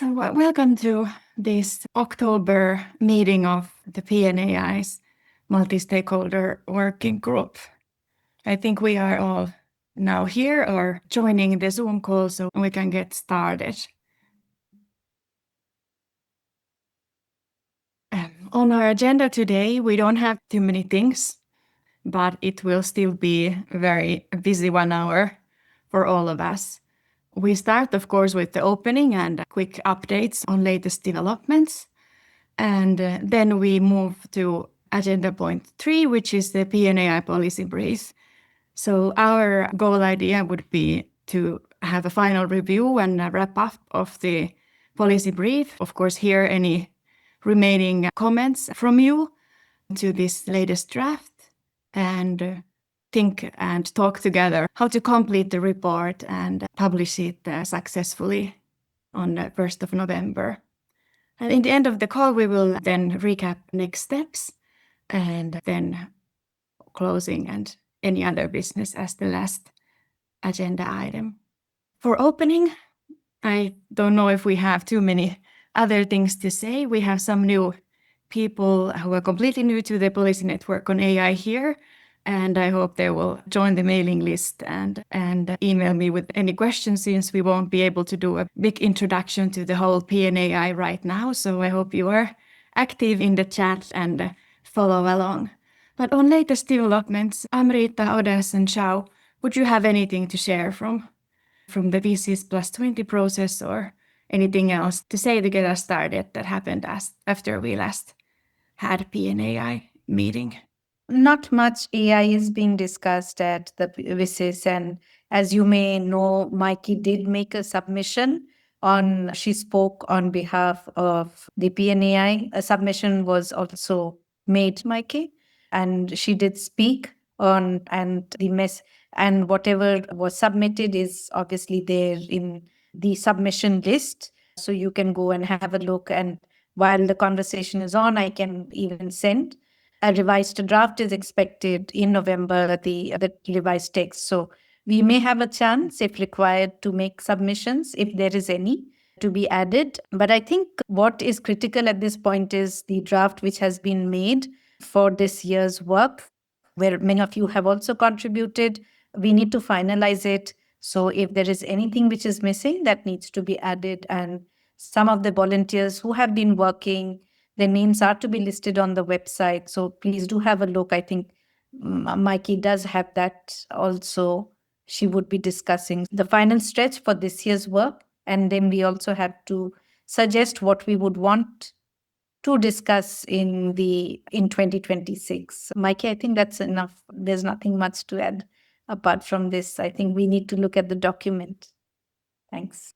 Welcome to this October meeting of the PNAI's Multistakeholder Working Group. I think we are all now here or joining the Zoom call so we can get started. On our agenda today, we don't have too many things, but it will still be a very busy 1 hour for all of us. We start, of course, with the opening and quick updates on latest developments. And then we move to agenda point 3, which is the PNAI Policy Brief. So our goal idea would be to have a final review and a wrap up of the policy brief. Of course, hear any remaining comments from you to this latest draft and think and talk together how to complete the report and publish it successfully on the 1st of November. And in the end of the call, we will then recap next steps and then closing and any other business as the last agenda item. For opening, I don't know if we have too many other things to say. We have some new people who are completely new to the policy network on AI here. And I hope they will join the mailing list and email me with any questions, since we won't be able to do a big introduction to the whole PNAI right now. So I hope you are active in the chat and follow along. But on latest developments, Amrita, Odas, and Xiao, would you have anything to share from the VCs plus 20 process or anything else to say to get us started that happened after we last had PNAI meeting? Not much AI is being discussed at the VCs, and as you may know, Maikki did make a submission she spoke on behalf of the PNAI. A submission was also made, Maikki, and she did speak on, and whatever was submitted is obviously there in the submission list. So you can go and have a look, and while the conversation is on, I can even send a revised draft is expected in November, the revised text. So we may have a chance, if required, to make submissions, if there is any, to be added. But I think what is critical at this point is the draft which has been made for this year's work, where many of you have also contributed. We need to finalize it. So if there is anything which is missing, that needs to be added. And some of the volunteers who have been working, their names are to be listed on the website. So please do have a look. I think Maikki does have that also. She would be discussing the final stretch for this year's work. And then we also have to suggest what we would want to discuss in 2026. Maikki, I think that's enough. There's nothing much to add apart from this. I think we need to look at the document. Thanks.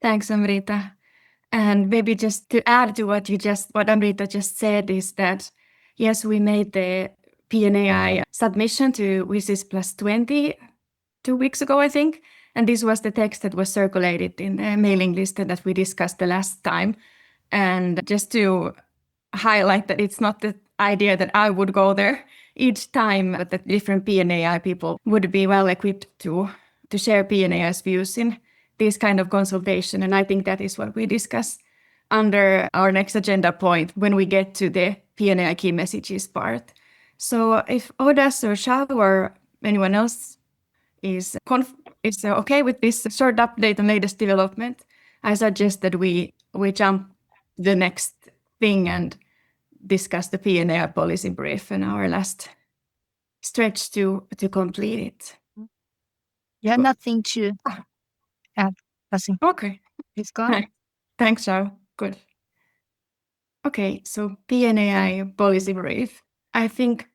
Thanks, Amrita. And maybe just to add to what Amrita just said is that, yes, we made the PNAI submission to VCs plus 20 2 weeks ago, I think. And this was the text that was circulated in the mailing list that we discussed the last time. And just to highlight that it's not the idea that I would go there each time, but that different PNAI people would be well equipped to share PNAI's views in this kind of consultation. And I think that is what we discuss under our next agenda point when we get to the PNAI key messages part. So if Odas or Xiao or anyone else is okay with this short update on latest development, I suggest that we jump to the next thing and discuss the PNAI policy brief and our last stretch to complete it. Yeah, nothing to add. Nothing. Okay. It's gone. Thanks, Xiao. Good. Okay, so PNAI policy brief. I think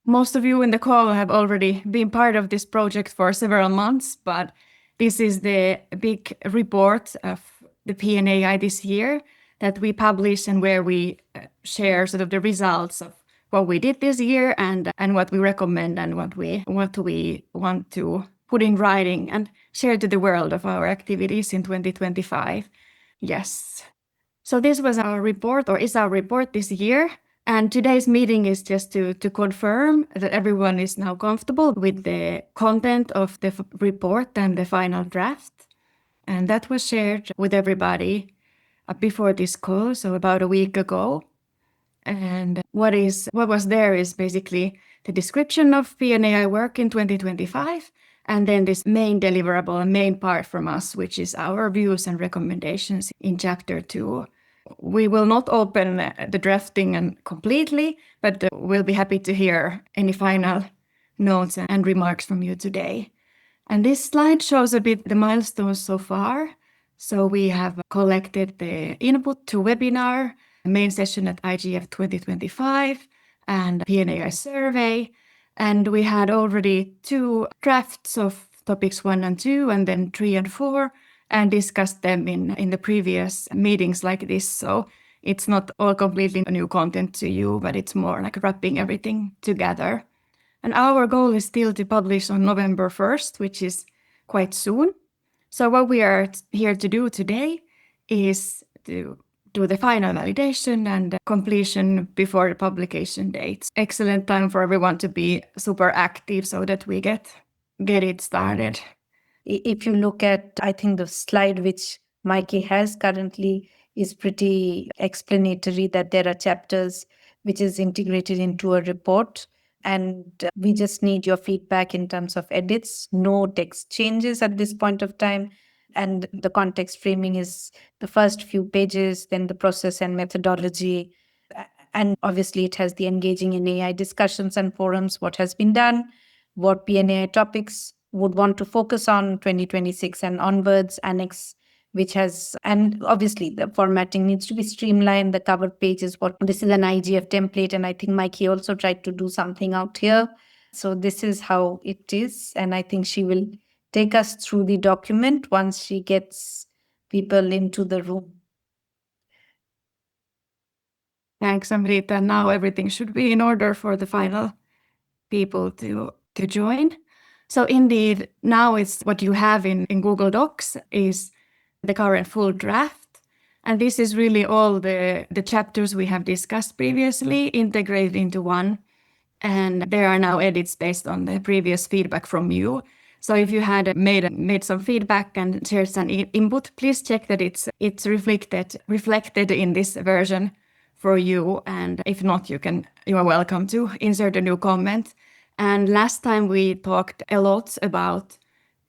most of you in the call have already been part of this project for several months, but this is the big report of the PNAI this year that we publish and where we share sort of the results of what we did this year and what we recommend and what we want to put in writing and share to the world of our activities in 2025. Yes. So this was our report, or is our report this year. And today's meeting is just to confirm that everyone is now comfortable with the content of the report and the final draft. and that was shared with everybody before this call, so about a week ago. And what was there is basically the description of PNAI work in 2025, and then this main deliverable and main part from us, which is our views and recommendations in Chapter 2. We will not open the drafting completely, but we'll be happy to hear any final notes and remarks from you today. And this slide shows a bit the milestones so far. So we have collected the input to webinar, main session at IGF 2025, and PNAI survey. And we had already 2 drafts of topics 1 and 2, and then 3 and 4, and discussed them in the previous meetings like this. So it's not all completely new content to you, but it's more like wrapping everything together. And our goal is still to publish on November 1st, which is quite soon. So what we are here to do today is to do the final validation and completion before the publication dates. Excellent time for everyone to be super active so that we get it started. If you look at, I think the slide which Maikki has currently is pretty explanatory, that there are chapters which is integrated into a report. And we just need your feedback in terms of edits, no text changes at this point of time. And the context framing is the first few pages, then the process and methodology. And obviously it has the engaging in AI discussions and forums, what has been done, what PNAI topics would want to focus on 2026 and onwards, annex, which has, and obviously the formatting needs to be streamlined. The cover page is this is an IGF template, and I think Maikki also tried to do something out here. So this is how it is, and I think she will take us through the document once she gets people into the room. Thanks, Amrita. Now everything should be in order for the final people to join. So indeed, now it's what you have in Google Docs is the current full draft. And this is really all the chapters we have discussed previously integrated into one. And there are now edits based on the previous feedback from you. So if you had made some feedback and shared some input, please check that it's reflected in this version for you. And if not, you are welcome to insert a new comment. And last time we talked a lot about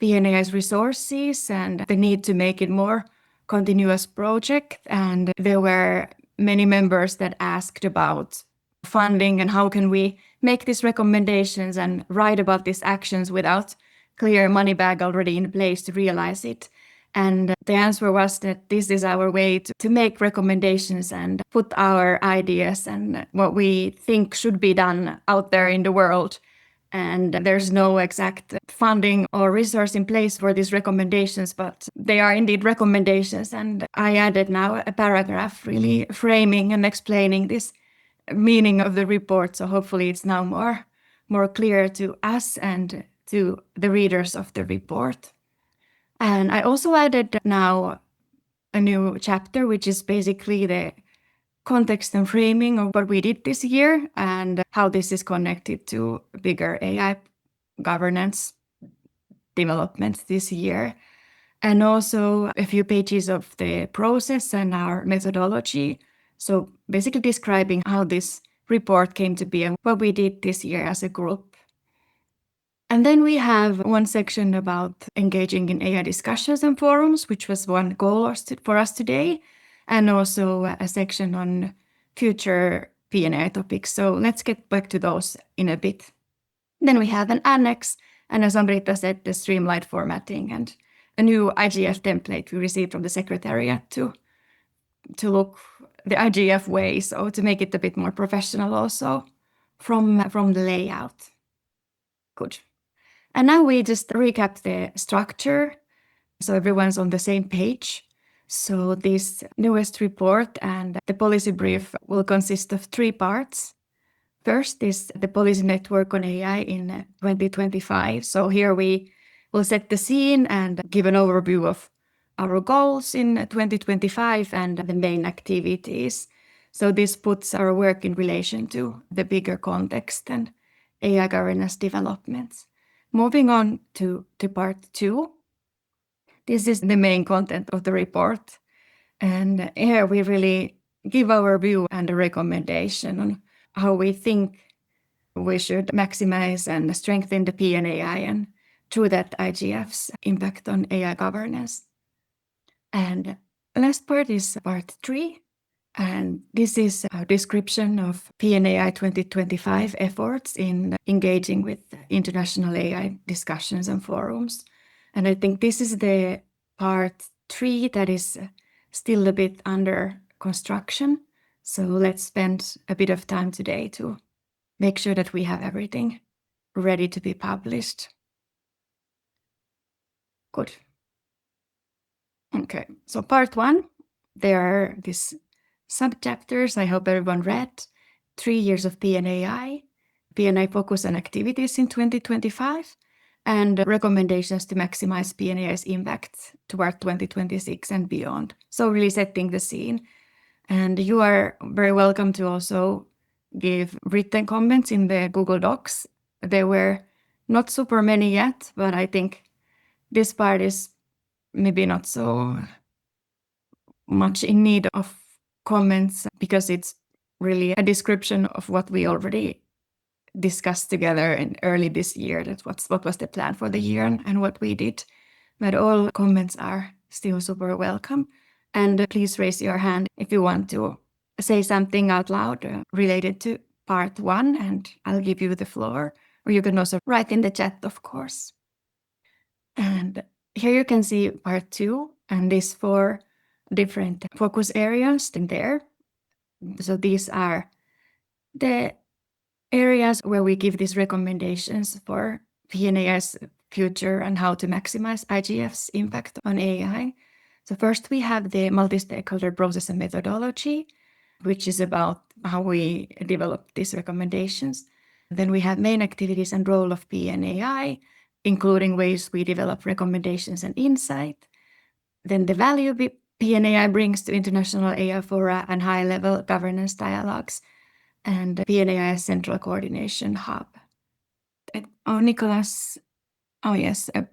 PNAI's resources and the need to make it more continuous project. And there were many members that asked about funding and how can we make these recommendations and write about these actions without clear money bag already in place to realize it. And the answer was that this is our way to make recommendations and put our ideas and what we think should be done out there in the world. And there's no exact funding or resource in place for these recommendations, but they are indeed recommendations. And I added now a paragraph really framing and explaining this meaning of the report. So hopefully it's now more clear to us and to the readers of the report. And I also added now a new chapter, which is basically the context and framing of what we did this year and how this is connected to bigger AI governance developments this year. And also a few pages of the process and our methodology. So basically describing how this report came to be and what we did this year as a group. And then we have one section about engaging in AI discussions and forums, which was one goal for us today, and also a section on future PNAI topics. So let's get back to those in a bit. Then we have an annex, and as Amrita said, the streamlined formatting and a new IGF template we received from the Secretariat to look the IGF way, so to make it a bit more professional also from the layout. Good. And now we just recap the structure so everyone's on the same page. So this newest report and the policy brief will consist of 3 parts. First is the policy network on AI in 2025. So here we will set the scene and give an overview of our goals in 2025 and the main activities. So this puts our work in relation to the bigger context and AI governance developments. Moving on to part 2. This is the main content of the report. And here we really give our view and a recommendation on how we think we should maximize and strengthen the PNAI and through that IGF's impact on AI governance. And last part is part 3. And this is a description of PNAI 2025 efforts in engaging with international AI discussions and forums. And I think this is the part 3 that is still a bit under construction. So let's spend a bit of time today to make sure that we have everything ready to be published. Good. Okay, so part 1, there are these sub-chapters I hope everyone read. 3 years of PNAI, PNAI focus and activities in 2025, and recommendations to maximize PNAI's impact toward 2026 and beyond. So really setting the scene. And you are very welcome to also give written comments in the Google Docs. There were not super many yet, but I think this part is maybe not so much in need of comments because it's really a description of what we already discussed together in early this year. That's what was the plan for the year and what we did. But all comments are still super welcome. And please raise your hand if you want to say something out loud related to part 1, and I'll give you the floor. Or you can also write in the chat, of course. And here you can see part 2 and these 4 different focus areas in there. So these are the areas where we give these recommendations for PNAI's future and how to maximize IGF's impact on AI. So first we have the multi-stakeholder process and methodology, which is about how we develop these recommendations. Then we have main activities and role of PNAI, including ways we develop recommendations and insight. Then the value PNAI brings to international AI fora and high-level governance dialogues, and PNAI Central Coordination Hub. Nicolas, yes, a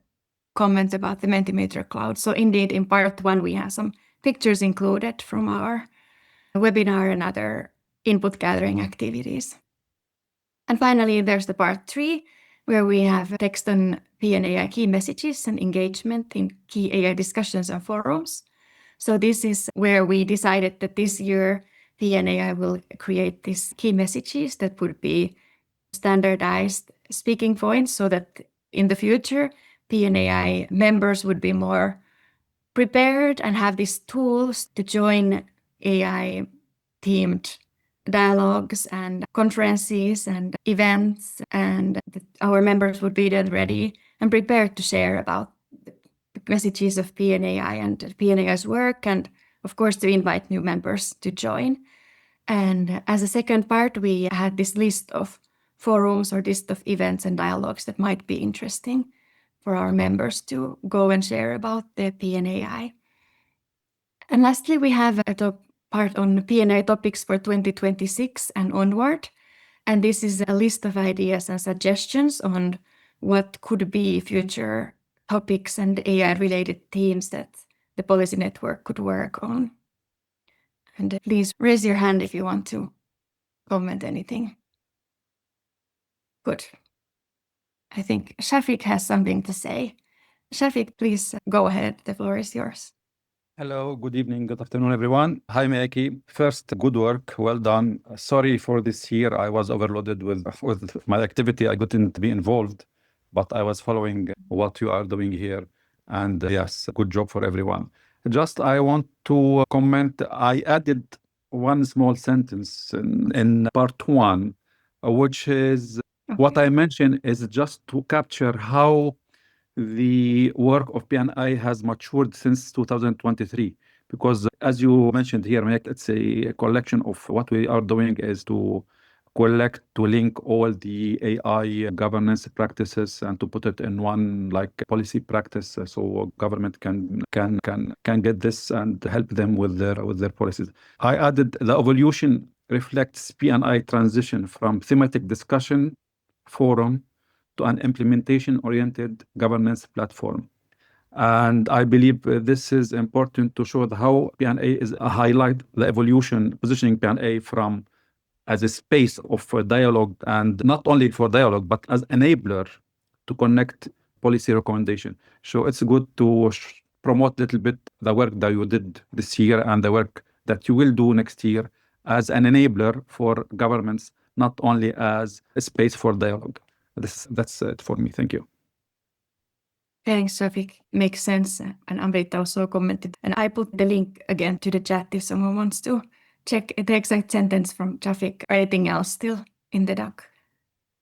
comment about the Mentimeter Cloud. So indeed, in part 1, we have some pictures included from our webinar and other input gathering activities. And finally, there's the part 3, where we have text on PNAI key messages and engagement in key AI discussions and forums. So this is where we decided that this year PNAI will create these key messages that would be standardized speaking points so that in the future PNAI members would be more prepared and have these tools to join AI themed dialogues and conferences and events, and our members would be then ready and prepared to share about the messages of PNAI and PNAI's work, and of course to invite new members to join. And as a second part, we had this list of forums or list of events and dialogues that might be interesting for our members to go and share about the PNAI. And lastly, we have a part on PNAI topics for 2026 and onward. And this is a list of ideas and suggestions on what could be future topics and AI-related themes that the Policy Network could work on. And please raise your hand if you want to comment anything. Good. I think Chafic has something to say. Chafic, please go ahead. The floor is yours. Hello, good evening, good afternoon, everyone. Hi, Maikki. First, good work, well done. Sorry for this year. I was overloaded with my activity. I couldn't be involved, but I was following what you are doing here. And yes, good job for everyone. Just I want to comment. I added one small sentence in part 1, which is what I mentioned is just to capture how the work of PNAI has matured since 2023, because as you mentioned here, Maikki, it's a collection of what we are doing is to collect, to link all the AI governance practices and to put it in one like policy practice, so government can get this and help them with their policies. I added the evolution reflects PNAI transition from thematic discussion forum to an implementation-oriented governance platform. And I believe this is important to show how PNA is a highlight the evolution, positioning PNA from as a space of dialogue, and not only for dialogue, but as enabler to connect policy recommendation. So it's good to promote a little bit the work that you did this year and the work that you will do next year as an enabler for governments, not only as a space for dialogue. That's it for me. Thank you. Thanks, Chafic. Makes sense. And Amrita also commented. And I put the link again to the chat if someone wants to check the exact sentence from Chafic or anything else still in the doc.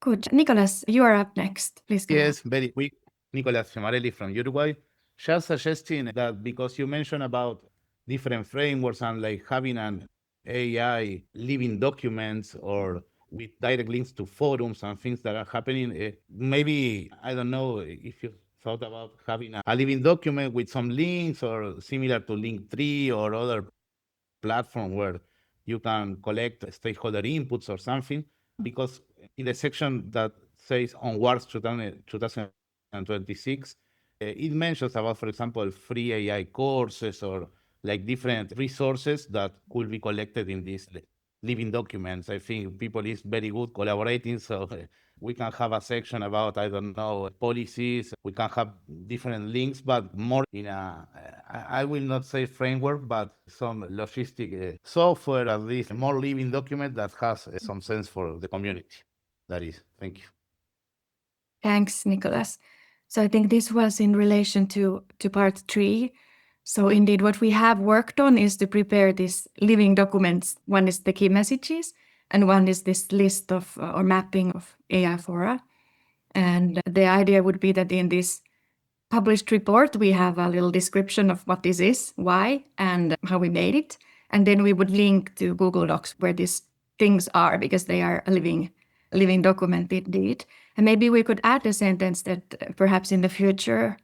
Good. Nicolas, you are up next. Please go. Yes, very quick. Nicolas Fiumarelli from Uruguay. Just suggesting that because you mentioned about different frameworks and like having an AI living documents or with direct links to forums and things that are happening, maybe, I don't know if you thought about having a living document with some links or similar to Linktree or other platform where you can collect stakeholder inputs or something, because in the section that says onwards 2026, it mentions about, for example, free AI courses or like different resources that could be collected in these living documents. I think people is very good collaborating, so we can have a section about, I don't know, policies. We can have different links, but more in a, I will not say framework, but some logistic software, at least more living document that has some sense for the community. That is, thank you. Thanks, Nicolas. So I think this was in relation to part 3. So indeed, what we have worked on is to prepare these living documents. One is the key messages, and one is this list of or mapping of AI fora. And the idea would be that in this published report, we have a little description of what this is, why, and how we made it. And then we would link to Google Docs where these things are, because they are a living document indeed. And maybe we could add a sentence that perhaps in the future,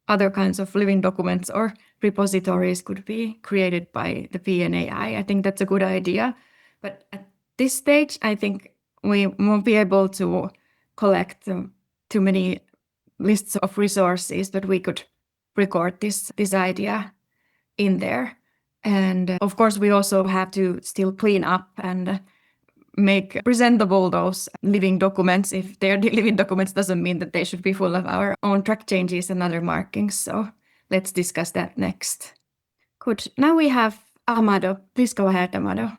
other kinds of living documents or repositories could be created by the PNAI. I think that's a good idea. But at this stage, I think we won't be able to collect too many lists of resources, but we could record this idea in there. And of course, we also have to still clean up and make presentable those living documents. If they're living documents, doesn't mean that they should be full of our own track changes and other markings. So let's discuss that next. Good. Now we have Amado. Please go ahead, Amado.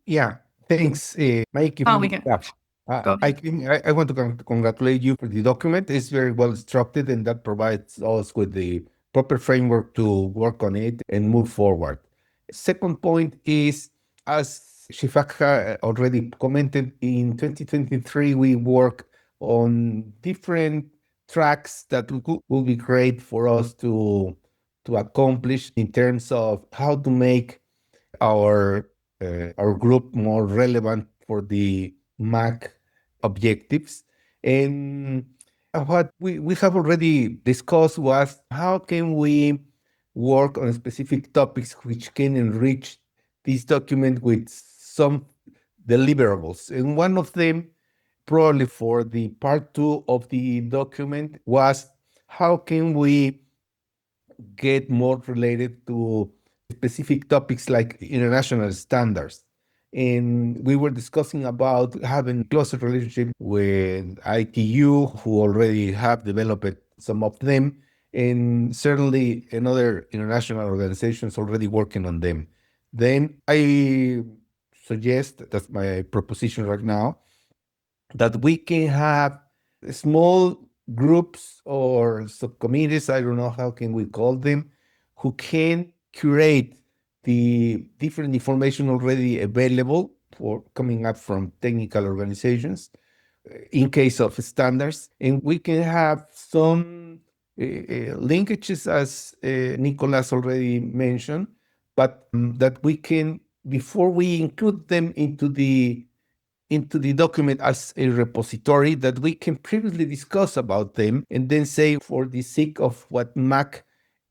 Yeah, thanks, Maikki. Oh, we can. Go I want to congratulate you for the document. It's very well structured, and that provides us with the proper framework to work on it and move forward. Second point is, as Chafic already commented, in 2023, we work on different tracks that will be great for us to accomplish in terms of how to make our group more relevant for the MAC objectives. And what we have already discussed was how can we work on specific topics which can enrich this document with some deliverables. And one of them, probably for the part 2 of the document, was how can we get more related to specific topics like international standards. And we were discussing about having closer relationship with ITU, who already have developed some of them, and certainly another international organizations already working on them. Then I suggest, that's my proposition right now, that we can have small groups or subcommittees, I don't know how can we call them, who can curate the different information already available for coming up from technical organizations in case of standards. And we can have some linkages, as Nicolas already mentioned, but that we can, before we include them into the document as a repository, that we can previously discuss about them and then say, for the sake of what MAC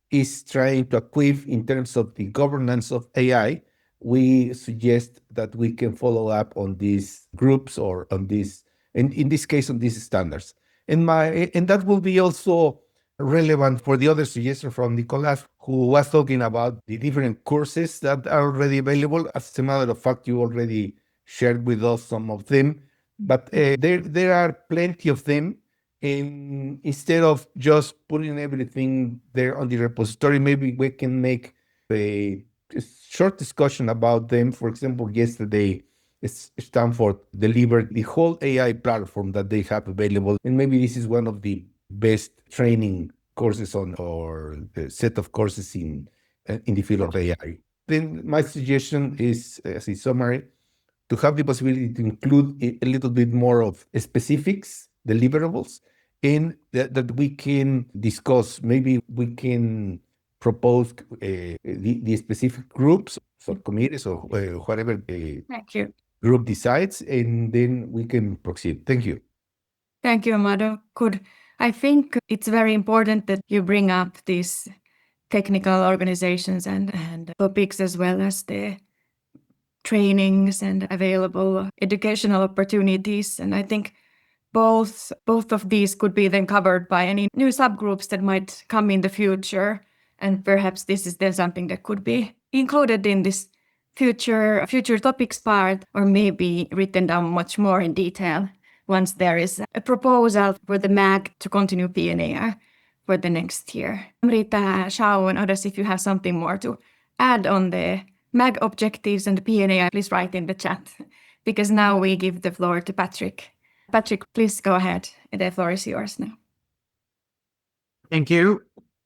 is trying to achieve in terms of the governance of AI, we suggest that we can follow up on these groups or on this, in this case, on these standards. And that will be also relevant for the other suggestion from Nicolas, who was talking about the different courses that are already available. As a matter of fact, you already shared with us some of them, but there are plenty of them. And instead of just putting everything there on the repository, maybe we can make a short discussion about them. For example, yesterday, Stanford delivered the whole AI platform that they have available, and maybe this is one of the best training courses or the set of courses in the field of AI. Then my suggestion is, as a summary, to have the possibility to include a little bit more of specifics, deliverables, and that we can discuss. Maybe we can propose the specific groups or committees or whatever the Thank you. group decides, and then we can proceed. Thank you. Thank you, Amado. Good. I think it's very important that you bring up these technical organizations and topics, as well as the trainings and available educational opportunities. And I think both of these could be then covered by any new subgroups that might come in the future. And perhaps this is then something that could be included in this future topics part, or maybe written down much more in detail once there is a proposal for the MAG to continue PNAI for the next year. Amrita, Xiao, and others, if you have something more to add on the MAG objectives and the PNAI, please write in the chat, because now we give the floor to Patrick. Patrick, please go ahead. The floor is yours now. Thank you.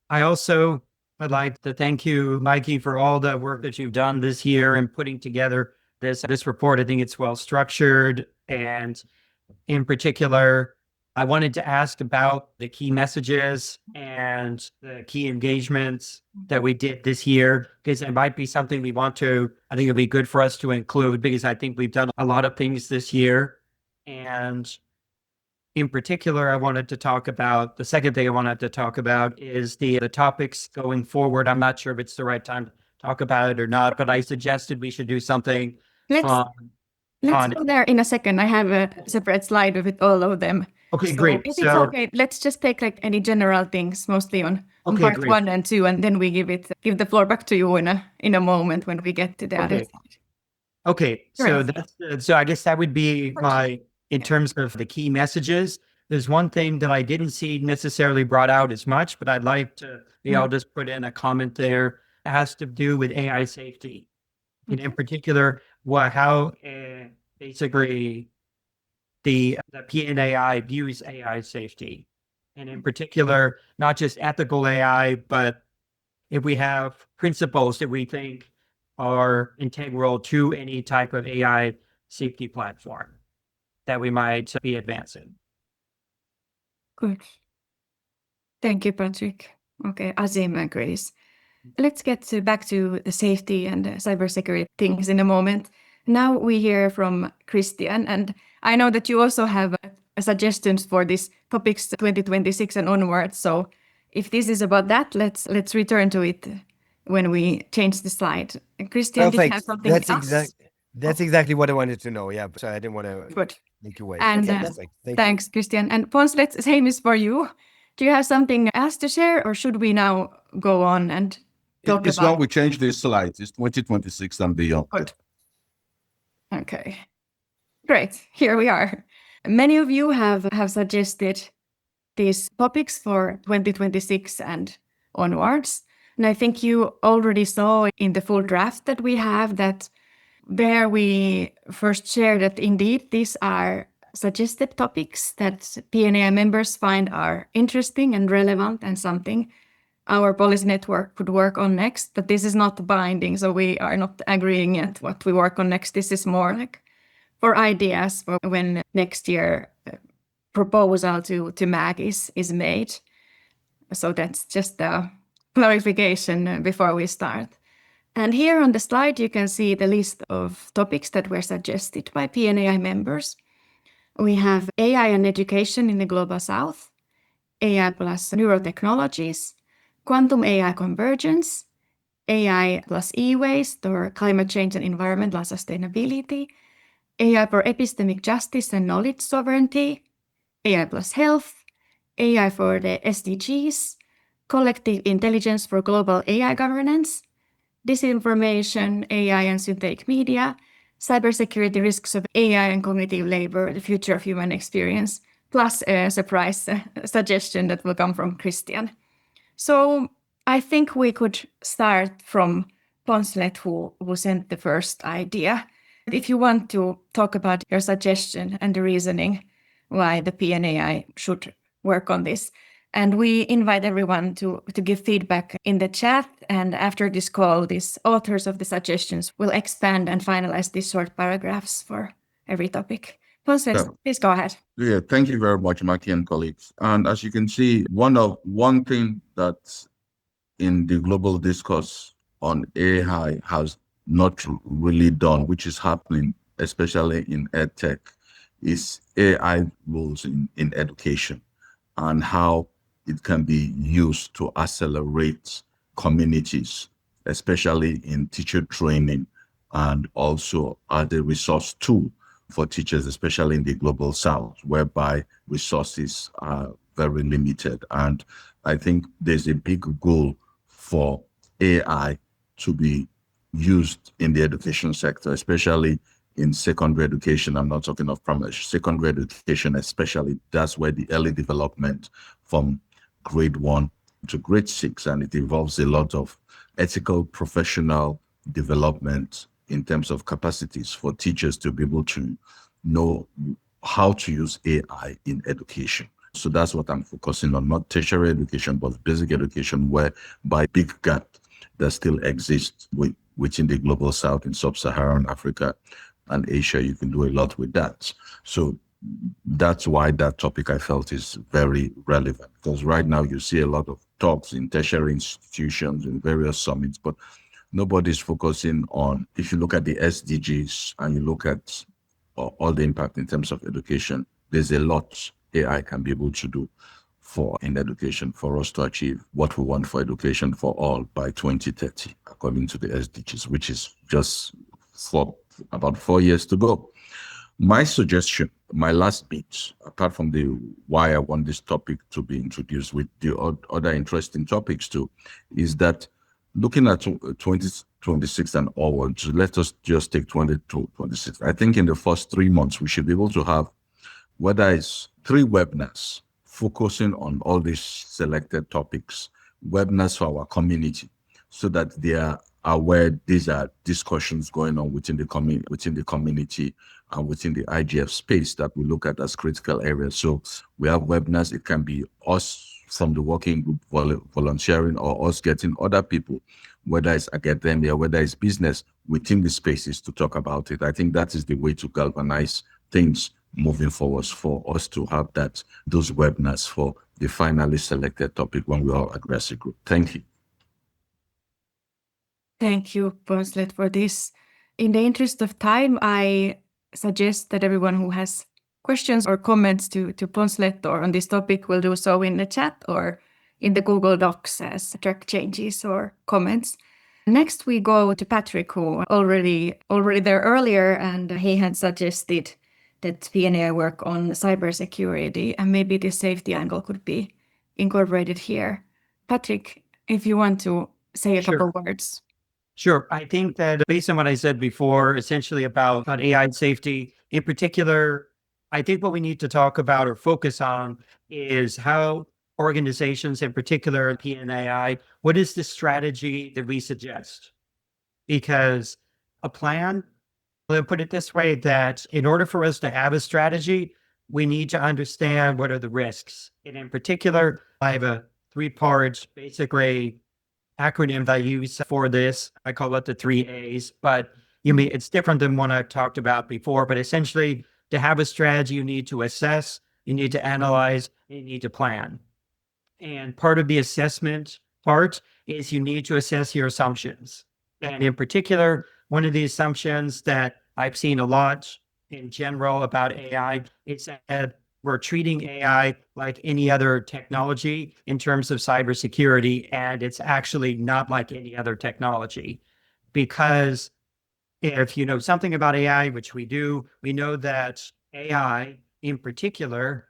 I also would like to thank you, Maikki, for all the work that you've done this year in putting together this report. I think it's well structured, and in particular, I wanted to ask about the key messages and the key engagements that we did this year, because it might be something we want to, I think it'd be good for us to include, because I think we've done a lot of things this year. And in particular, I wanted to talk about, the second thing I wanted to talk about is the topics going forward. I'm not sure if it's the right time to talk about it or not, but I suggested we should do something. Let's go there in a second. I have a separate slide with all of them. Okay, So great. if it's okay, let's just take like any general things, mostly on part great. 1 and 2, and then we give the floor back to you in a moment when we get to the other side. Okay, so Great. so I guess that would be my, in terms of the key messages. There's one thing that I didn't see necessarily brought out as much, but I'd like to, I'll just put in a comment there. It has to do with AI safety. And in particular, how basically the PNAI views AI safety. And in particular, not just ethical AI, but if we have principles that we think are integral to any type of AI safety platform that we might be advancing. Good. Thank you, Patrick. Okay, Azim agrees. Let's get back to the safety and cybersecurity things in a moment. Now we hear from Christian, and I know that you also have suggestions for these topics 2026 and onwards. So if this is about that, let's return to it when we change the slide. Christian, did you have something else? That's exactly what I wanted to know. Yeah, so I didn't want to make you wait. And thanks, Christian. And Poncelet, same is for you. Do you have something else to share, or should we now go on and talk It's about? now we change the slides. It's 2026 and beyond. Good. Okay. Great. Here we are. Many of you have suggested these topics for 2026 and onwards. And I think you already saw in the full draft that we have that there we first shared that indeed these are suggested topics that PNAI members find are interesting and relevant and something our policy network could work on next. But this is not binding, so we are not agreeing yet what we work on next. This is more like for ideas for when next year proposal to MAG is made. So that's just a clarification before we start. And here on the slide, you can see the list of topics that were suggested by PNAI members. We have AI and education in the Global South, AI plus neurotechnologies, quantum AI convergence, AI plus e-waste or climate change and environmental sustainability, AI for epistemic justice and knowledge sovereignty, AI plus health, AI for the SDGs, collective intelligence for global AI governance, disinformation, AI and synthetic media, cybersecurity risks of AI and cognitive labor, the future of human experience, plus a surprise suggestion that will come from Christian. So I think we could start from Poncelet, who sent the first idea. If you want to talk about your suggestion and the reasoning why the PNAI should work on this. And we invite everyone to give feedback in the chat. And after this call, these authors of the suggestions will expand and finalize these short paragraphs for every topic. Poncelet, please go ahead. Yeah, thank you very much, Maikki and colleagues. And as you can see, one thing that's in the global discourse on AI has not really done, which is happening, especially in EdTech, is AI roles in education and how it can be used to accelerate communities, especially in teacher training, and also as a resource tool for teachers, especially in the global south, whereby resources are very limited. And I think there's a big goal for AI to be used in the education sector, especially in secondary education. I'm not talking of primary, secondary education, especially. That's where the early development from grade 1 to grade 6, and it involves a lot of ethical, professional development in terms of capacities for teachers to be able to know how to use AI in education. So that's what I'm focusing on, not tertiary education, but basic education, where by big gap that still exists within the global south in sub-Saharan Africa and Asia. You can do a lot with that. So that's why that topic I felt is very relevant, because right now you see a lot of talks in tertiary institutions in various summits, but nobody's focusing on, if you look at the SDGs and you look at all the impact in terms of education, there's a lot AI can be able to do in education for us to achieve what we want for education for all by 2030, according to the SDGs, which is just for about 4 years to go. My suggestion, my last bit, apart from the why I want this topic to be introduced with the other interesting topics too, is that looking at 2026 and onwards, let us just take 2026. I think in the first 3 months, we should be able to have, whether it's 3 webinars focusing on all these selected topics, webinars for our community, so that they are aware these are discussions going on within the community and within the IGF space that we look at as critical areas. So we have webinars. It can be us from the working group volunteering, or us getting other people, whether it's academia, whether it's business, within the spaces to talk about it. I think that is the way to galvanize things moving forward, for us to have those webinars for the finally selected topic when we all address a group. Thank you. Thank you, Poncelet, for this. In the interest of time, I suggest that everyone who has questions or comments to Poncelet or on this topic will do so in the chat or in the Google Docs as track changes or comments. Next, we go to Patrick, who already there earlier, and he had suggested that PNAI work on cybersecurity, and maybe the safety angle could be incorporated here. Patrick, if you want to say a couple words. Sure. I think that based on what I said before, essentially about AI safety, in particular, I think what we need to talk about or focus on is how organizations, in particular PNAI, what is the strategy that we suggest? Because a plan, I'll put it this way, that in order for us to have a strategy, we need to understand what are the risks. And in particular, I have a 3-part, basically, acronym that I use for this. I call it the 3 A's, but it's different than one I've talked about before. But essentially, to have a strategy, you need to assess, you need to analyze, and you need to plan. And part of the assessment part is you need to assess your assumptions. And in particular, one of the assumptions that I've seen a lot in general about AI is that we're treating AI like any other technology in terms of cybersecurity, and it's actually not like any other technology. Because if you know something about AI, which we do, we know that AI in particular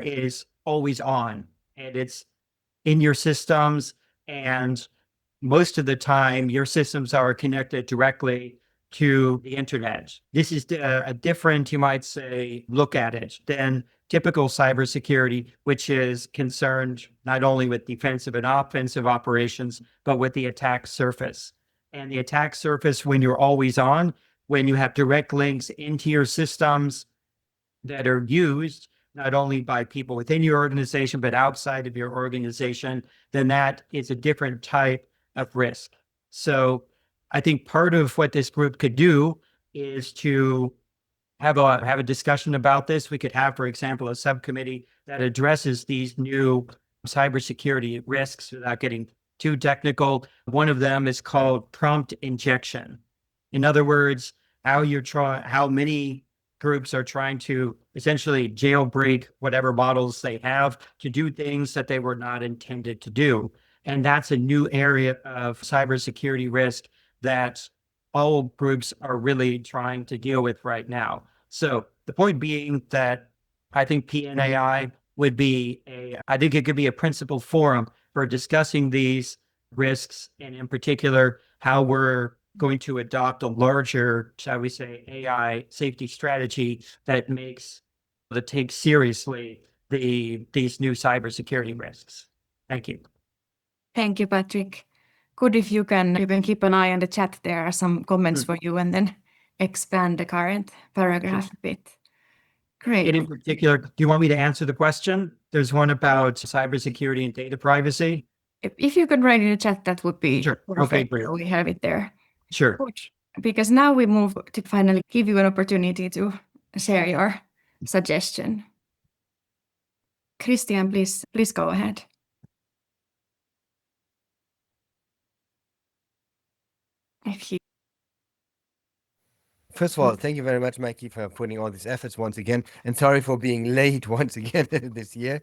is always on and it's in your systems. And most of the time, your systems are connected directly to the internet. This is a different, you might say, look at it than typical cybersecurity, which is concerned not only with defensive and offensive operations, but with the attack surface. And the attack surface, when you're always on, when you have direct links into your systems that are used not only by people within your organization, but outside of your organization, then that is a different type of risk. So I think part of what this group could do is to have a discussion about this. We could have, for example, a subcommittee that addresses these new cybersecurity risks without getting too technical. One of them is called prompt injection. In other words, how many groups are trying to essentially jailbreak whatever models they have to do things that they were not intended to do. And that's a new area of cybersecurity risk that all groups are really trying to deal with right now. So the point being that I think PNAI would be I think it could be a principal forum for discussing these risks, and in particular, how we're going to adopt a larger, shall we say, AI safety strategy that takes seriously these new cybersecurity risks. Thank you. Thank you, Patrick. Good if you can keep an eye on the chat. There are some comments for you, and then expand the current paragraph a bit. Great. And in particular, do you want me to answer the question? There's one about cybersecurity and data privacy. If you could write in the chat, that would be sure. perfect. Okay, great. We have it there. Sure. Because now we move to finally give you an opportunity to share your suggestion. Christian, please go ahead. First of all, thank you very much, Maikki, for putting all these efforts once again. And sorry for being late once again this year.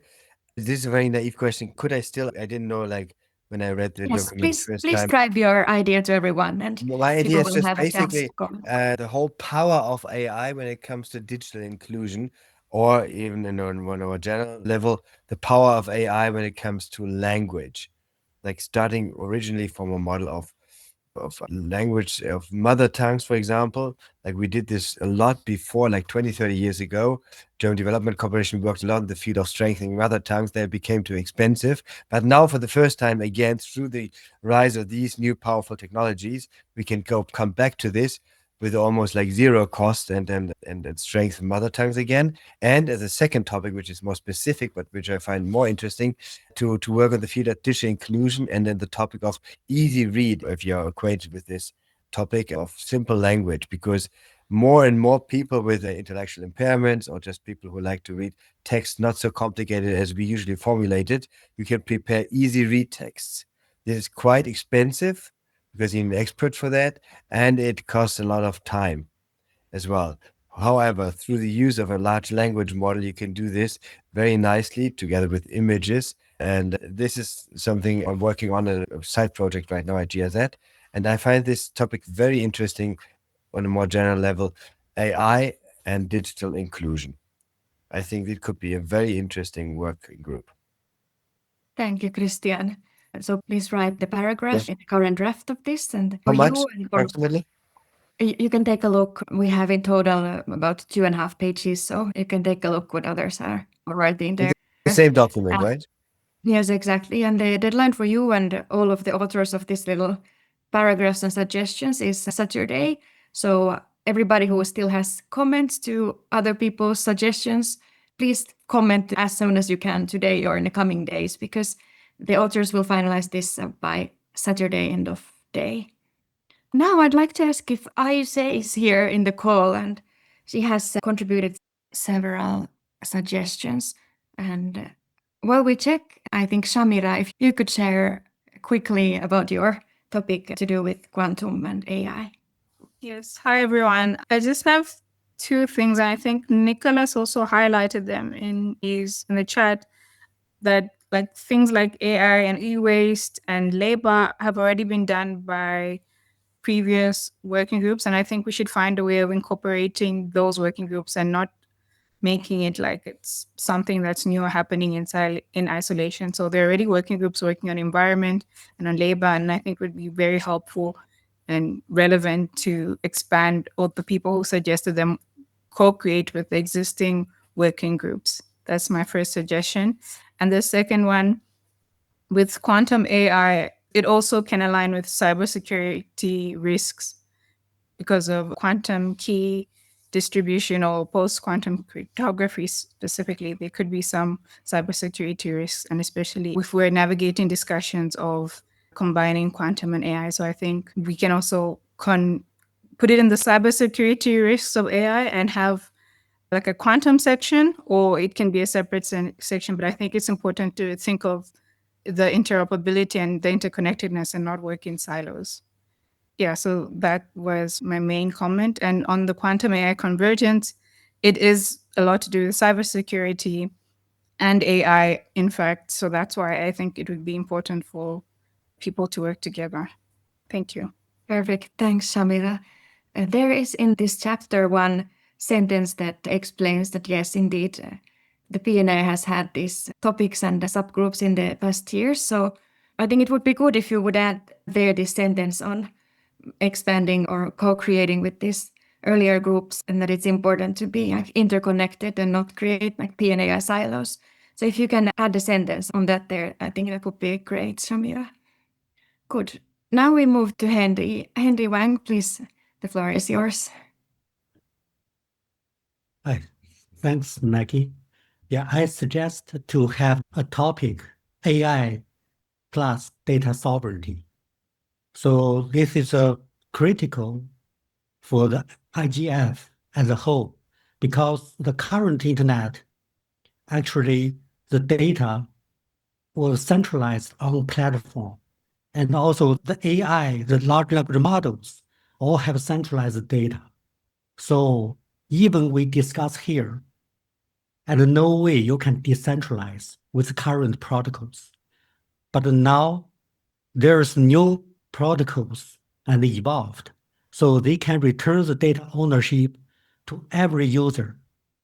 This is a very naive question. Could I didn't know, like, when I read the document please, first please time. describe your idea to everyone. And my idea is just have basically the whole power of AI when it comes to digital inclusion, or even on a general level, the power of AI when it comes to language, like starting originally from a model of language of mother tongues, for example. Like we did this a lot before, like 20, 30 years ago. German Development Corporation worked a lot in the field of strengthening mother tongues. They became too expensive. But now for the first time, again, through the rise of these new powerful technologies, we can come back to this with almost like zero cost and strengthen mother tongues again. And as a second topic, which is more specific, but which I find more interesting, to work on the field of digital inclusion, and then the topic of easy read, if you're acquainted with this topic of simple language, because more and more people with intellectual impairments, or just people who like to read text not so complicated as we usually formulate it, you can prepare easy read texts. This is quite expensive, because you need an expert for that, and it costs a lot of time as well. However, through the use of a large language model, you can do this very nicely together with images. And this is something I'm working on a side project right now at GIZ. And I find this topic very interesting on a more general level, AI and digital inclusion. I think it could be a very interesting working group. Thank you, Christian. So please write the paragraph in the current draft of this. And how much approximately? You can take a look. We have in total about 2.5 pages, so you can take a look what others are writing there. The same document, right? Yes, exactly. And the deadline for you and all of the authors of this little paragraphs and suggestions is Saturday. So everybody who still has comments to other people's suggestions, please comment as soon as you can today or in the coming days, because the authors will finalize this by Saturday end of day. Now I'd like to ask if Aise is here in the call, and she has contributed several suggestions. And while we check, I think Shamira, if you could share quickly about your topic to do with quantum and AI. Yes. Hi, everyone. I just have 2 things. I think Nicolas also highlighted them in the chat, that like things like AI and e-waste and labor have already been done by previous working groups. And I think we should find a way of incorporating those working groups and not making it like it's something that's new or happening in isolation. So there are already working groups working on environment and on labor, and I think it would be very helpful and relevant to expand, or the people who suggested them co-create with the existing working groups. That's my first suggestion. And the second one, with quantum AI, it also can align with cybersecurity risks because of quantum key distribution or post-quantum cryptography specifically. There could be some cybersecurity risks, and especially if we're navigating discussions of combining quantum and AI. So I think we can also put it in the cybersecurity risks of AI and have like a quantum section, or it can be a separate section. But I think it's important to think of the interoperability and the interconnectedness and not work in silos. Yeah, so that was my main comment. And on the quantum AI convergence, it is a lot to do with cybersecurity and AI, in fact. So that's why I think it would be important for people to work together. Thank you. Perfect. Thanks, Shamira. There is in this chapter one sentence that explains that, yes, indeed, the PNAI has had these topics and the subgroups in the past years. So I think it would be good if you would add there this sentence on expanding or co-creating with these earlier groups, and that it's important to be like interconnected and not create like PNAI silos. So if you can add a sentence on that there, I think that would be great, Shamira. Good. Now we move to Henry. Henry Wang, please, the floor is yours. Hi, thanks, Maikki. Yeah, I suggest to have a topic, AI plus data sovereignty. So this is critical for the IGF as a whole, because the current internet, actually the data was centralized on platform. And also the AI, the large language models, all have centralized data. So even we discuss here, and no way you can decentralize with current protocols. But now there's new protocols and evolved, so they can return the data ownership to every user,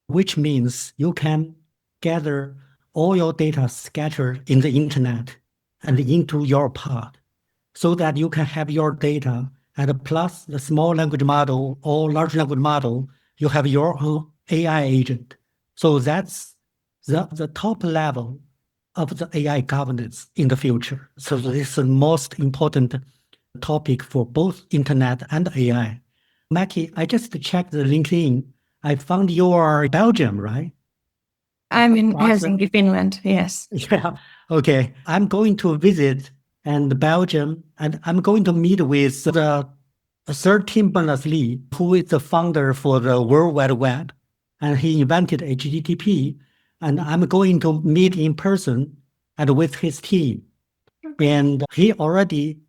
which means you can gather all your data scattered in the internet and into your pod, so that you can have your data, and plus the small language model or large language model, you have your own AI agent. So that's the top level of the AI governance in the future. So this is the most important topic for both internet and AI. Maikki, I just checked the LinkedIn. I found you are Belgium, right? I'm in Helsinki, Finland, yes. Yeah, okay. I'm going to visit and Belgium, and I'm going to meet with the Sir Tim Berners-Lee, who is the founder for the World Wide Web, and he invented HTTP, and I'm going to meet in person and with his team. And he already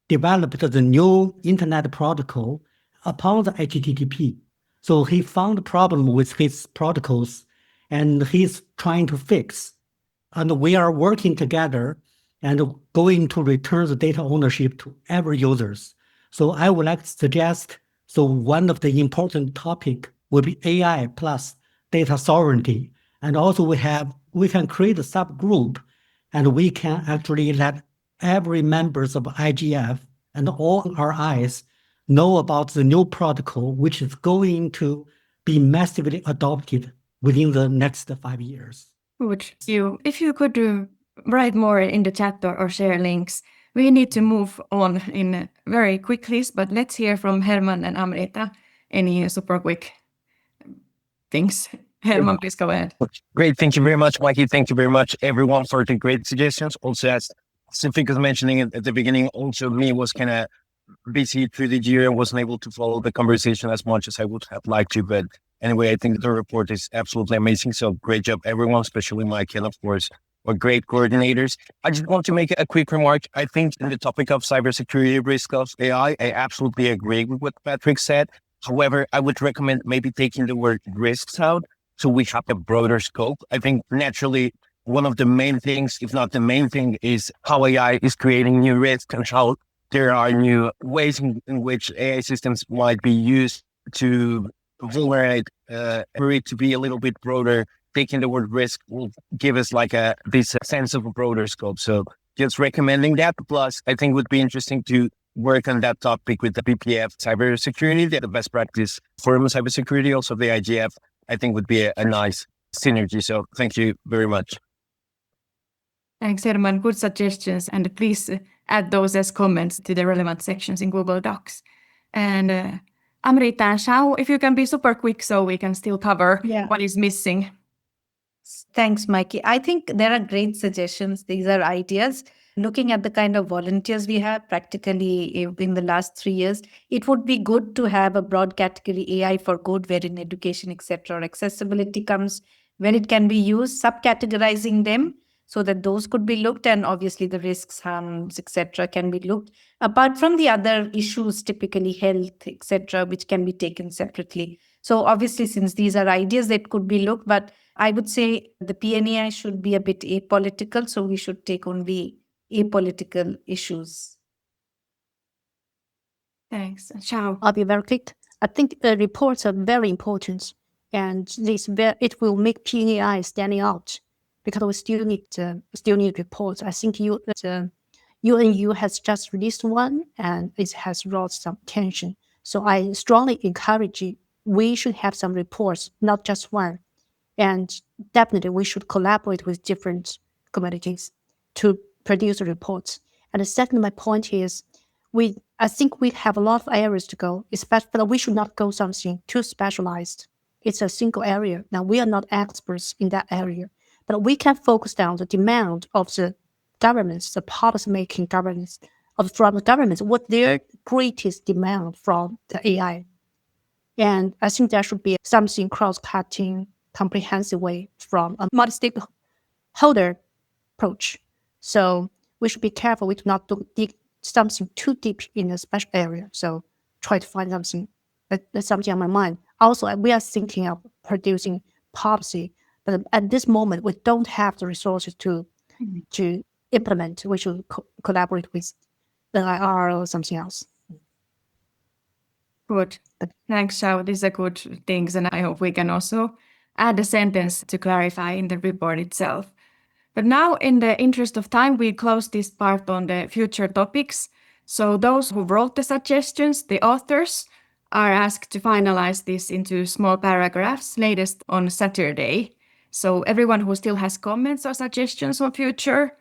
developed the new internet protocol upon the HTTP. So he found a problem with his protocols, and he's trying to fix. And we are working together and going to return the data ownership to every users. So I would like to suggest, so one of the important topic will be AI plus data sovereignty. And also we can create a subgroup, and we can actually let every members of IGF and all RIs know about the new protocol, which is going to be massively adopted within the next 5 years. Good. If you could write more in the chat or share links, we need to move on in very quickly, but let's hear from Herman and Amrita. Any super quick things? Herman, please go ahead. Great. Thank you very much, Maikki. Thank you very much, everyone, for the great suggestions. Also, as Sifik was mentioning at the beginning, also me was kind of busy through the year and wasn't able to follow the conversation as much as I would have liked to. But anyway, I think the report is absolutely amazing. So great job, everyone, especially Maikki, and of course, our great coordinators. I just want to make a quick remark. I think in the topic of cybersecurity risk of AI, I absolutely agree with what Patrick said. However, I would recommend maybe taking the word risks out, so we have a broader scope. I think naturally, one of the main things, if not the main thing, is how AI is creating new risks and how there are new ways in which AI systems might be used to vulnerate it to be a little bit broader. Taking the word risk will give us like this sense of a broader scope. So just recommending that. Plus, I think it would be interesting to work on that topic with the PPF cybersecurity, the best practice forum cybersecurity, also the IGF, I think would be a nice synergy. So thank you very much. Thanks, Herman. Good suggestions. And please add those as comments to the relevant sections in Google Docs. And Amrita and Xiao, if you can be super quick so we can still cover what is missing. Thanks, Maikki. I think there are great suggestions. These are ideas. Looking at the kind of volunteers we have practically in the last 3 years, it would be good to have a broad category AI for good, wherein education, etc., or accessibility comes, where it can be used, subcategorizing them so that those could be looked, and obviously the risks, harms, etc., can be looked. Apart from the other issues, typically health, etc., which can be taken separately. So obviously, since these are ideas that could be looked, but I would say the PNAI should be a bit apolitical, so we should take only apolitical issues. Thanks. Xiao. I'll be very quick. I think the reports are very important, and it will make PNAI standing out because we still need reports. I think UNU has just released one, and it has brought some attention. So I strongly encourage you. We should have some reports, not just one. And definitely we should collaborate with different communities to produce reports. And the second, my point is, I think we have a lot of areas to go, but we should not go something too specialized. It's a single area. Now, we are not experts in that area, but we can focus on the demand of the governments, the policy-making governments, from the governments, what their greatest demand from the AI. And I think there should be something cross-cutting, comprehensive way from a multi-stakeholder approach. So we should be careful. We do not dig something too deep in a special area. So try to find something. That's something on my mind. Also, we are thinking of producing policy, but at this moment, we don't have the resources to implement. We should collaborate with the IR or something else. Good. Thanks, Xiao. These are good things, and I hope we can also add a sentence to clarify in the report itself. But now, in the interest of time, we close this part on the future topics. So those who wrote the suggestions, the authors, are asked to finalize this into small paragraphs, latest on Saturday. So everyone who still has comments or suggestions on future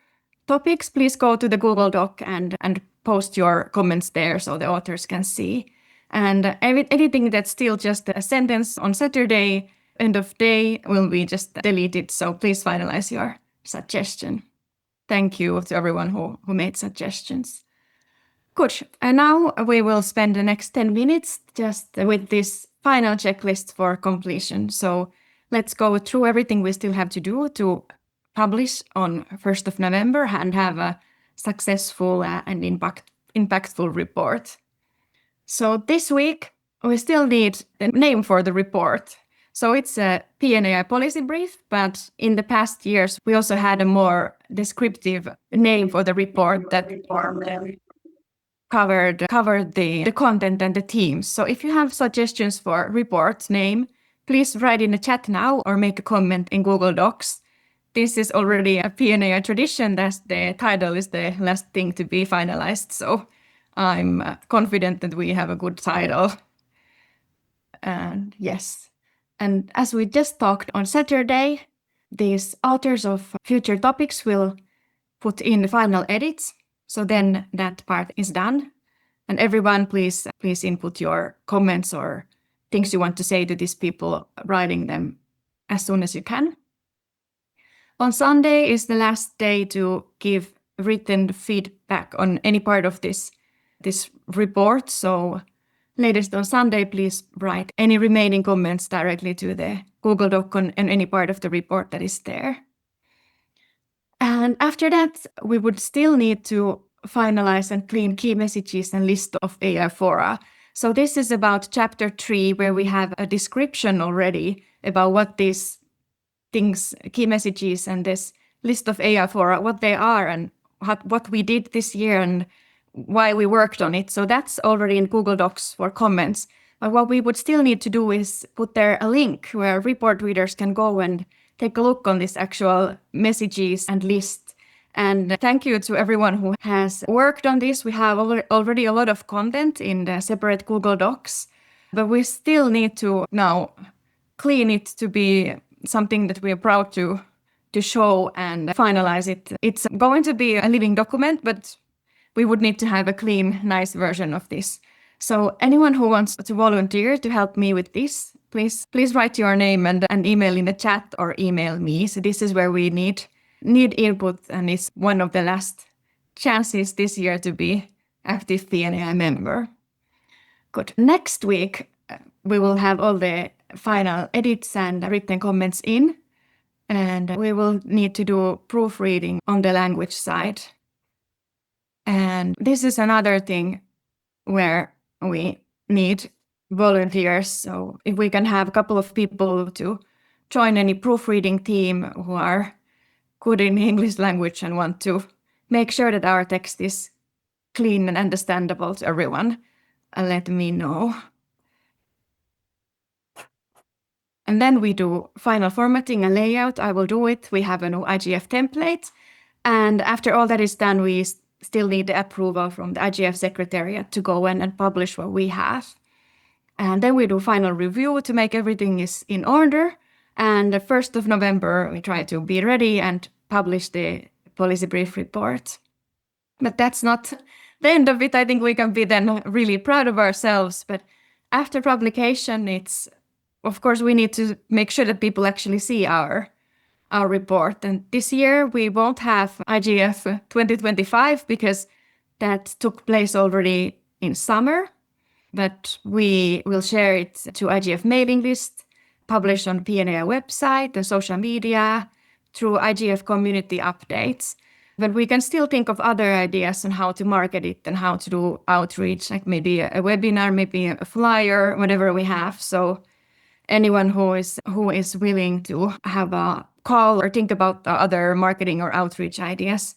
topics, please go to the Google Doc and post your comments there so the authors can see. And anything that's still just a sentence on Saturday, end of day, will be just deleted. So please finalize your suggestion. Thank you to everyone who made suggestions. Good. And now we will spend the next 10 minutes just with this final checklist for completion. So let's go through everything we still have to do to publish on 1st of November and have a successful and impactful report. So this week, we still need a name for the report. So it's a PNAI Policy Brief, but in the past years, we also had a more descriptive name for the report that covered the content and the themes. So if you have suggestions for report name, please write in the chat now or make a comment in Google Docs. This is already a PNAI tradition that the title is the last thing to be finalized. So I'm confident that we have a good title. And yes. And as we just talked on Saturday, these authors of future topics will put in the final edits. So then that part is done. And everyone, please input your comments or things you want to say to these people, writing them as soon as you can. On Sunday is the last day to give written feedback on any part of this report. So latest on Sunday, please write any remaining comments directly to the Google Doc on any part of the report that is there. And after that, we would still need to finalize and clean key messages and list of AI fora. So this is about chapter 3, where we have a description already about what these things, key messages and this list of AI fora, what they are and what we did this year and why we worked on it. So that's already in Google Docs for comments. But what we would still need to do is put there a link where report readers can go and take a look on this actual messages and list. And thank you to everyone who has worked on this. We have already a lot of content in the separate Google Docs, but we still need to now clean it to be something that we are proud to show and finalize it. It's going to be a living document, but we would need to have a clean, nice version of this. So anyone who wants to volunteer to help me with this, please write your name and email in the chat or email me. So this is where we need input, and it's one of the last chances this year to be active PNAI member. Good. Next week, we will have all the final edits and written comments in, and we will need to do proofreading on the language side. And this is another thing where we need volunteers. So if we can have a couple of people to join any proofreading team who are good in English language and want to make sure that our text is clean and understandable to everyone, let me know. And then we do final formatting and layout. I will do it. We have a new IGF template. And after all that is done, we still need the approval from the IGF Secretariat to go and publish what we have. And then we do final review to make everything is in order. And the 1st of November, we try to be ready and publish the policy brief report. But that's not the end of it. I think we can be then really proud of ourselves. But after publication, of course, we need to make sure that people actually see our report. And this year, we won't have IGF 2025 because that took place already in summer. But we will share it to IGF mailing list, publish on PNAI website, the social media, through IGF community updates. But we can still think of other ideas on how to market it and how to do outreach, like maybe a webinar, maybe a flyer, whatever we have. So anyone who is willing to have a call or think about other marketing or outreach ideas,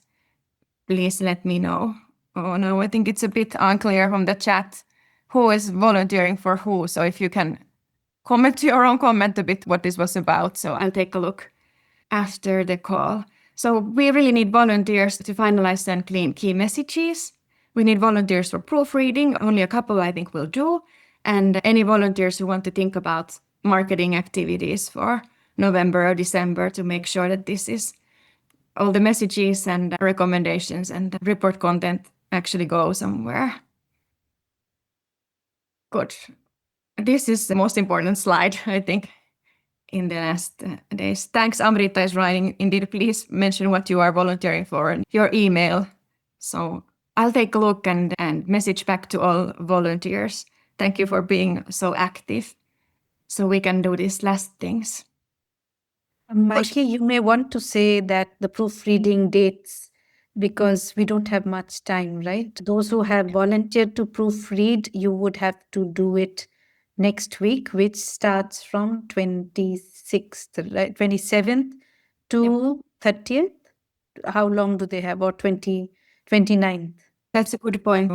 please let me know. Oh no, I think it's a bit unclear from the chat who is volunteering for who. So if you can comment your own comment a bit what this was about. So I'll take a look after the call. So we really need volunteers to finalize and clean key messages. We need volunteers for proofreading. Only a couple I think will do. And any volunteers who want to think about marketing activities for November or December to make sure that this is all the messages and recommendations and report content actually go somewhere. Good. This is the most important slide, I think, in the last days. Thanks, Amrita is writing. Indeed, please mention what you are volunteering for and your email. So I'll take a look and message back to all volunteers. Thank you for being so active so we can do these last things. Maikki, you may want to say that the proofreading dates, because we don't have much time, right? Those who have volunteered to proofread, you would have to do it next week, which starts from 26th, right? 27th to 30th. How long do they have? Or 29th? That's a good point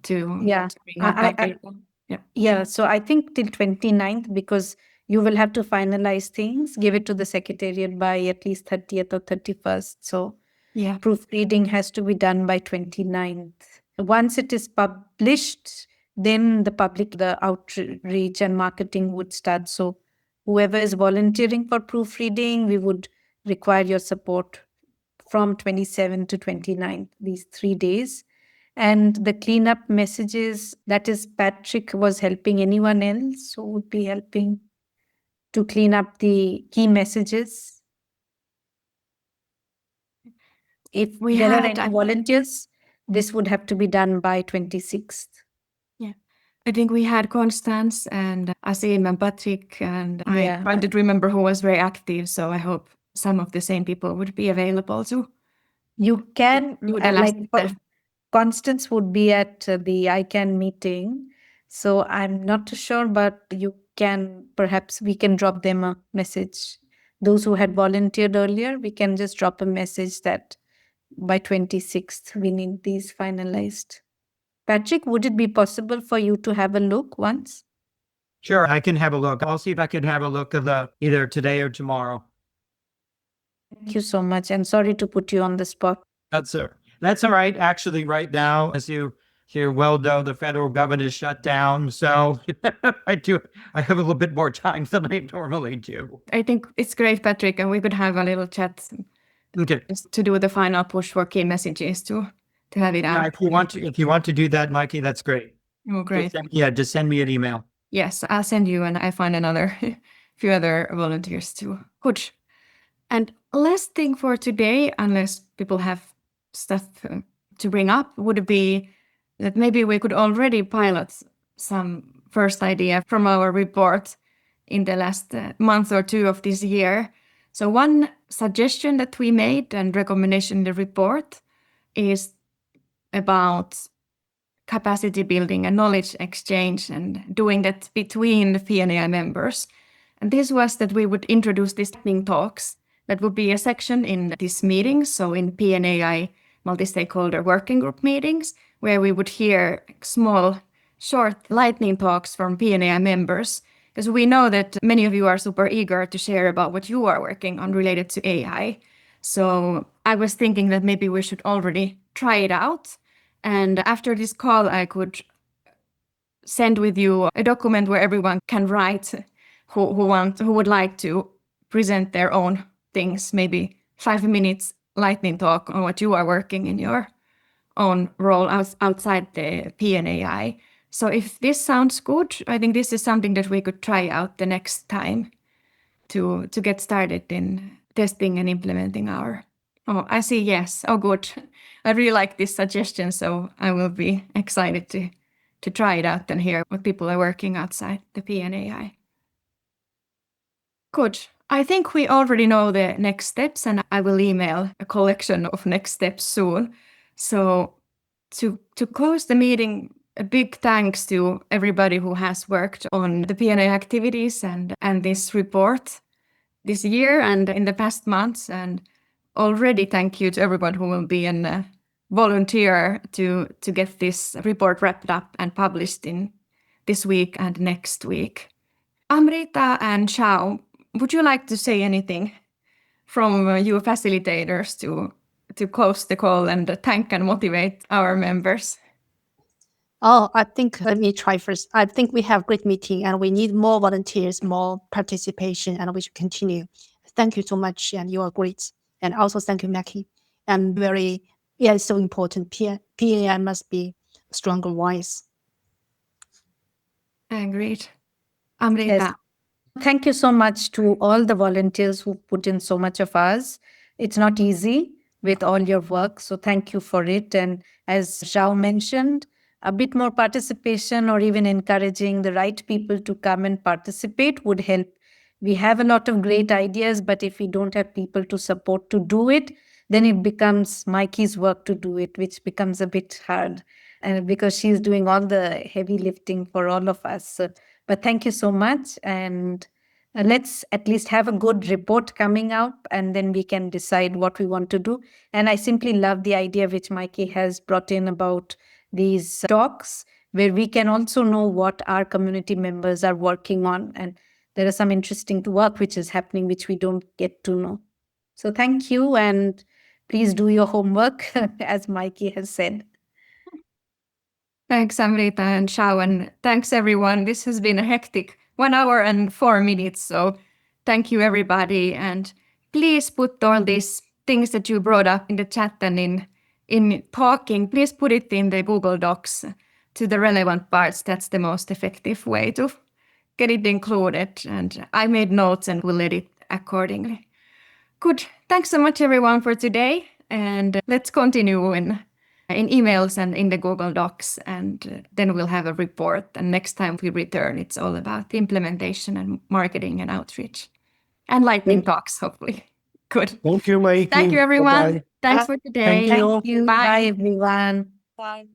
to bring up. Yeah, so I think till 29th, because you will have to finalize things, give it to the Secretariat by at least 30th or 31st. So proofreading has to be done by 29th. Once it is published, then the outreach and marketing would start. So whoever is volunteering for proofreading, we would require your support from 27 to 29, these 3 days. And the cleanup messages, that is Patrick was helping. Anyone else who would be helping to clean up the key messages? If there are any volunteers, this would have to be done by 26th. Yeah, I think we had Constance and Asim and Patrick, and I did remember who was very active. So I hope some of the same people would be available too. You can, Constance would be at the ICANN meeting. So I'm not too sure, but you can, perhaps we can drop them a message. Those who had volunteered earlier, we can just drop a message that by 26th, we need these finalized. Patrick, would it be possible for you to have a look once? Sure, I can have a look. I'll see if I can have a look of the either today or tomorrow. Thank you so much. And sorry to put you on the spot. That's all right. Actually, right now, as you well know, the federal government is shut down. So I have a little bit more time than I normally do. I think it's great, Patrick, and we could have a little chat Okay. just to do the final push for key messages to have it out. If you want to do that, Maikki, that's great. Oh, great. Just send me an email. Yes, I'll send you, and I find another few other volunteers too. Good. And last thing for today, unless people have stuff to bring up, would be that maybe we could already pilot some first idea from our report in the last month or two of this year. So one suggestion that we made and recommendation in the report is about capacity building and knowledge exchange and doing that between the PNAI members. And this was that we would introduce these lightning talks. That would be a section in this meeting, so in PNAI Multistakeholder Working Group meetings, where we would hear small, short lightning talks from PNAI members, because we know that many of you are super eager to share about what you are working on related to AI. So I was thinking that maybe we should already try it out. And after this call, I could send with you a document where everyone can write who would like to present their own things, maybe 5 minutes lightning talk on what you are working in your own role outside the PNAI. So if this sounds good, I think this is something that we could try out the next time to get started in testing and implementing our. Oh, I see. Yes. Oh, good. I really like this suggestion, so I will be excited to try it out and hear what people are working outside the PNAI. Good. I think we already know the next steps, and I will email a collection of next steps soon. So to close the meeting, a big thanks to everybody who has worked on the PNAI activities and this report this year and in the past months. And already thank you to everyone who will be a volunteer to get this report wrapped up and published in this week and next week. Amrita and Xiao, would you like to say anything from you facilitators to close the call and thank and motivate our members? Oh, I think let me try first. I think we have great meeting and we need more volunteers, more participation, and we should continue. Thank you so much, and you are great. And also thank you, Maikki. And it's so important. PNAI must be stronger voice. Agreed. Amrita. Yes. Thank you so much to all the volunteers who put in so much of ours. It's not easy with all your work, so thank you for it. And as Xiao mentioned, a bit more participation or even encouraging the right people to come and participate would help. We have a lot of great ideas, but if we don't have people to support to do it, then it becomes Maikki's work to do it, which becomes a bit hard. And because she's doing all the heavy lifting for all of us. But thank you so much. And let's at least have a good report coming up, and then we can decide what we want to do. And I simply love the idea which Maikki has brought in about these talks, where we can also know what our community members are working on. And there is some interesting work which is happening, which we don't get to know. So thank you, and please do your homework, as Maikki has said. Thanks, Amrita and Xiao, and thanks everyone. This has been a hectic 1 hour and 4 minutes, so thank you everybody. And please put all these things that you brought up in the chat and in talking, please put it in the Google Docs to the relevant parts. That's the most effective way to get it included. And I made notes and will edit accordingly. Good. Thanks so much everyone for today. And let's continue in emails and in the Google Docs, and then we'll have a report. And next time we return, it's all about the implementation and marketing and outreach and lightning talks, hopefully. Good. Thank you, Maikki. Thank you, everyone. Bye-bye. Thanks for today. Thank you. Bye. Bye, everyone. Bye.